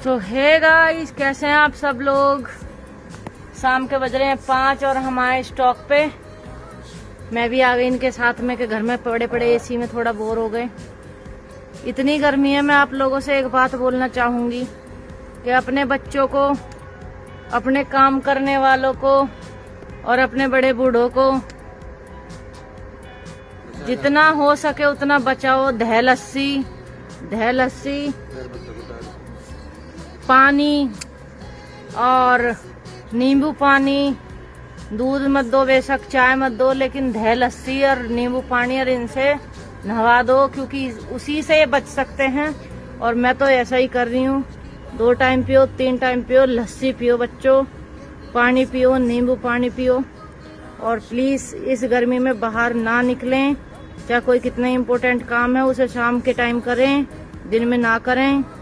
तो hey guys, कैसे हैं आप सब लोग। शाम के बज रहे हैं 5 और हम आए स्टॉक पे। मैं भी आ गई इनके साथ में कि घर में पड़े पड़े एसी में थोड़ा बोर हो गए। इतनी गर्मी है। मैं आप लोगों से एक बात बोलना चाहूंगी कि अपने बच्चों को, अपने काम करने वालों को और अपने बड़े बूढ़ों को जितना हो सके उतना बचाओ। दह लस्सी, पानी और नींबू पानी, दूध मत दो, बेशक चाय मत दो, लेकिन दह लस्सी और नींबू पानी और इनसे नहवा दो, क्योंकि उसी से ये बच सकते हैं। और मैं तो ऐसा ही कर रही हूँ। 2 टाइम पियो, 3 टाइम पियो, लस्सी पियो बच्चों, पानी पियो, नींबू पानी पियो। और प्लीज इस गर्मी में बाहर ना निकलें। चाहे कोई कितना इम्पोर्टेंट काम है उसे शाम के टाइम करें, दिन में ना करें।